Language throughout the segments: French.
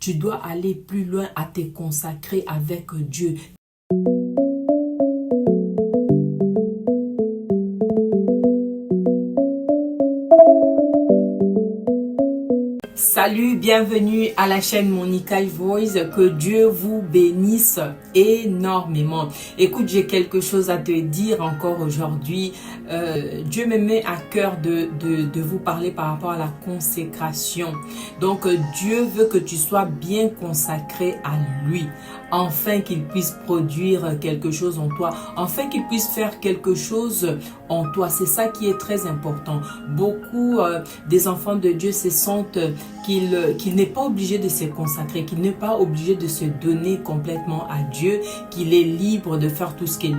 Tu dois aller plus loin à te consacrer avec Dieu. Salut, bienvenue à la chaîne Monica Voice. Que Dieu vous bénisse énormément. Écoute, j'ai quelque chose à te dire encore aujourd'hui. Dieu me met à cœur de vous parler par rapport à la consécration. Donc, Dieu veut que tu sois bien consacré à lui, afin qu'il puisse produire quelque chose en toi, afin qu'il puisse faire quelque chose en toi. C'est ça qui est très important. Beaucoup des enfants de Dieu se sentent qu'il n'est pas obligé de se consacrer, qu'il n'est pas obligé de se donner complètement à Dieu, qu'il est libre de faire tout ce qu'il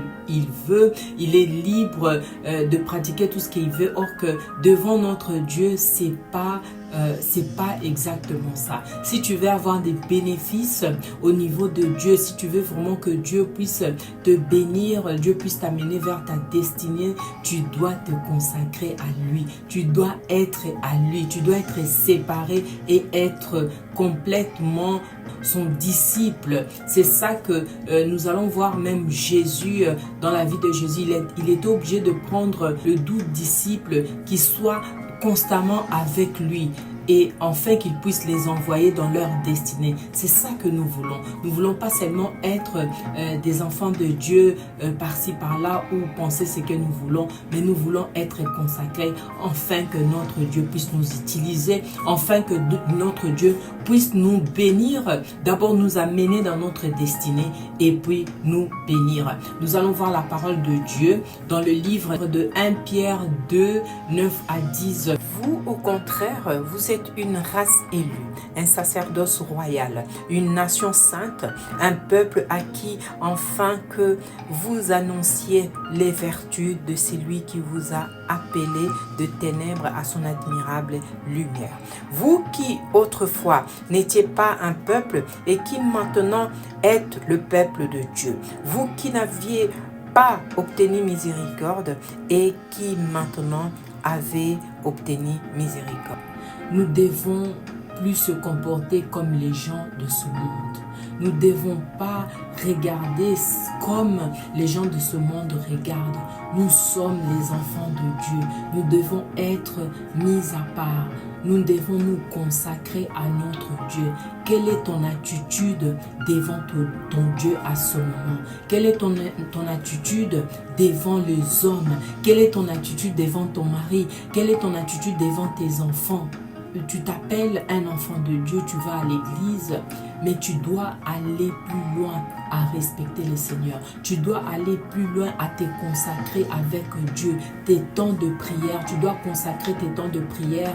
veut, il est libre de pratiquer tout ce qu'il veut. Or que devant notre Dieu, c'est pas exactement ça. Si tu veux avoir des bénéfices au niveau de Dieu, si tu veux vraiment que Dieu puisse te bénir, Dieu puisse t'amener vers ta destinée, tu dois te consacrer à lui. Tu dois être à lui. Tu dois être séparé et être complètement son disciple. C'est ça que nous allons voir même Jésus, dans la vie de Jésus. Il est obligé de prendre le doux disciple qui soit constamment avec lui, et enfin qu'ils puissent les envoyer dans leur destinée. C'est ça que nous voulons. Nous voulons pas seulement être des enfants de Dieu par-ci par-là ou penser ce que nous voulons, mais nous voulons être consacrés, afin que notre Dieu puisse nous utiliser, afin que notre Dieu puisse nous bénir, d'abord nous amener dans notre destinée et puis nous bénir. Nous allons voir la parole de Dieu dans le livre de 1 Pierre 2, 9 à 10. Vous, au contraire, vous êtes une race élue, un sacerdoce royal, une nation sainte, un peuple acquis, afin que vous annonciez les vertus de celui qui vous a appelé de ténèbres à son admirable lumière. Vous qui autrefois n'étiez pas un peuple et qui maintenant êtes le peuple de Dieu. Vous qui n'aviez pas obtenu miséricorde et qui maintenant avez obtenu miséricorde. Nous devons plus se comporter comme les gens de ce monde. Nous ne devons pas regarder comme les gens de ce monde regardent. Nous sommes les enfants de Dieu. Nous devons être mis à part. Nous devons nous consacrer à notre Dieu. Quelle est ton attitude devant ton Dieu à ce moment? Quelle est ton attitude devant les hommes? Quelle est ton attitude devant ton mari? Quelle est ton attitude devant tes enfants? Tu t'appelles un enfant de Dieu, tu vas à l'église, mais tu dois aller plus loin à respecter le Seigneur. Tu dois aller plus loin à te consacrer avec Dieu. Tes temps de prière, tu dois consacrer tes temps de prière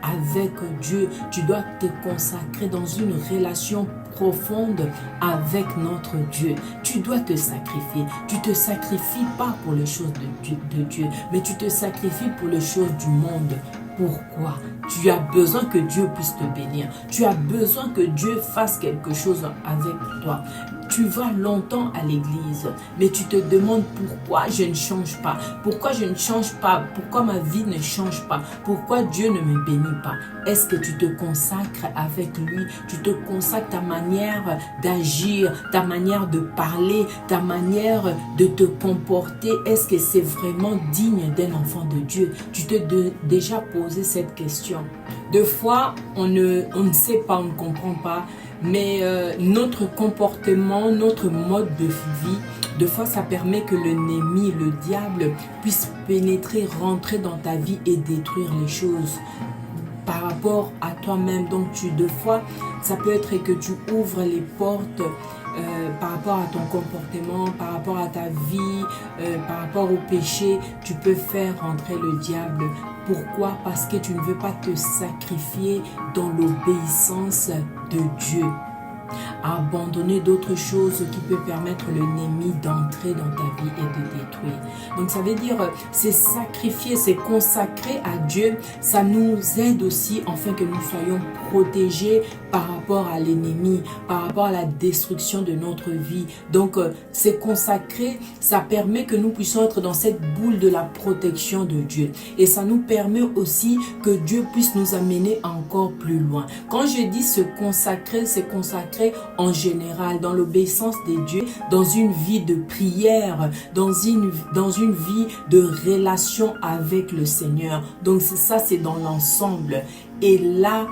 avec Dieu. Tu dois te consacrer dans une relation profonde avec notre Dieu. Tu dois te sacrifier. Tu te sacrifies pas pour les choses de Dieu, mais tu te sacrifies pour les choses du monde. Pourquoi? Tu as besoin que Dieu puisse te bénir. Tu as besoin que Dieu fasse quelque chose avec toi. Tu vas longtemps à l'église, mais tu te demandes pourquoi je ne change pas. Pourquoi je ne change pas? Pourquoi ma vie ne change pas? Pourquoi Dieu ne me bénit pas? Est-ce que tu te consacres avec lui? Tu te consacres ta manière d'agir, ta manière de parler, ta manière de te comporter. Est-ce que c'est vraiment digne d'un enfant de Dieu? Tu t'es déjà posé cette question. Deux fois, on ne sait pas, on ne comprend pas. Mais notre comportement, notre mode de vie, de fois ça permet que l'ennemi, le diable, puisse pénétrer, rentrer dans ta vie et détruire les choses par rapport à toi-même. Donc deux fois, ça peut être que tu ouvres les portes par rapport à ton comportement, par rapport à ta vie, par rapport au péché. Tu peux faire rentrer le diable. Pourquoi? Parce que tu ne veux pas te sacrifier dans l'obéissance de Dieu. à abandonner d'autres choses qui peuvent permettre l'ennemi d'entrer dans ta vie et de détruire. Donc ça veut dire, c'est sacrifier, c'est consacrer à Dieu. Ça nous aide aussi afin que nous soyons protégés par rapport à l'ennemi, par rapport à la destruction de notre vie. Donc c'est consacré, ça permet que nous puissions être dans cette boule de la protection de Dieu. Et ça nous permet aussi que Dieu puisse nous amener encore plus loin. Quand je dis se consacrer, c'est consacrer en général, dans l'obéissance des dieux, dans une vie de prière, dans une vie de relation avec le Seigneur. Donc ça, c'est dans l'ensemble. Et là,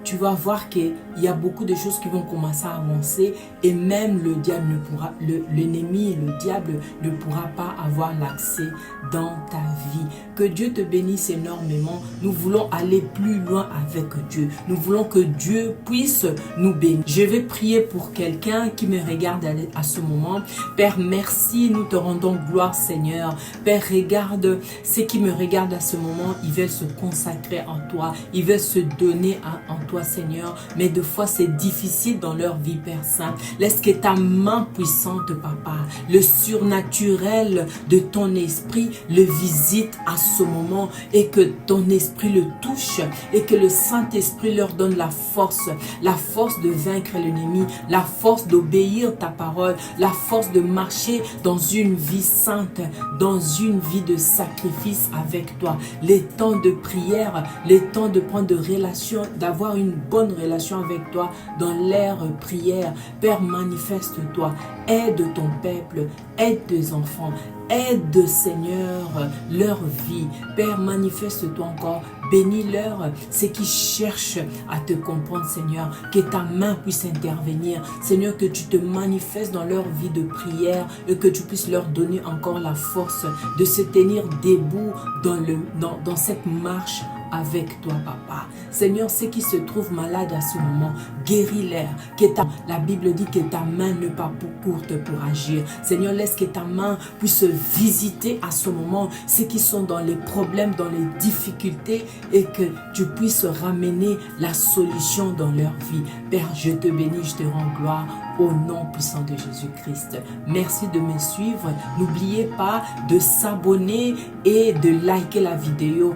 tu vas voir qu'il y a beaucoup de choses qui vont commencer à avancer et même le diable ne pourra, l'ennemi, le diable ne pourra pas avoir l'accès dans ta vie. Que Dieu te bénisse énormément. Nous voulons aller plus loin avec Dieu. Nous voulons que Dieu puisse nous bénir. Je vais prier pour quelqu'un qui me regarde à ce moment. Père, merci, nous te rendons gloire, Seigneur. Père, regarde ceux qui me regardent à ce moment. Ils veulent se consacrer en toi. Ils veulent se donner en toi, Seigneur, mais des fois c'est difficile dans leur vie, Père Saint. Laisse que ta main puissante, Papa, le surnaturel de ton esprit le visite à ce moment et que ton esprit le touche et que le Saint-Esprit leur donne la force de vaincre l'ennemi, la force d'obéir ta parole, la force de marcher dans une vie sainte, dans une vie de sacrifice avec toi. Les temps de prière, les temps de prendre de relations, d'avoir une bonne relation avec toi dans l'ère prière. Père, manifeste-toi, aide ton peuple, aide tes enfants, aide, Seigneur, leur vie. Père, manifeste-toi encore, bénis-leur, ceux qui cherchent à te comprendre, Seigneur, que ta main puisse intervenir, Seigneur, que tu te manifestes dans leur vie de prière et que tu puisses leur donner encore la force de se tenir debout dans cette marche avec toi, Papa. Seigneur, ceux qui se trouvent malades à ce moment, guéris-les. La Bible dit que ta main n'est pas courte pour agir. Seigneur, laisse que ta main puisse visiter à ce moment ceux qui sont dans les problèmes, dans les difficultés et que tu puisses ramener la solution dans leur vie. Père, je te bénis, je te rends gloire au nom puissant de Jésus-Christ. Merci de me suivre. N'oubliez pas de s'abonner et de liker la vidéo.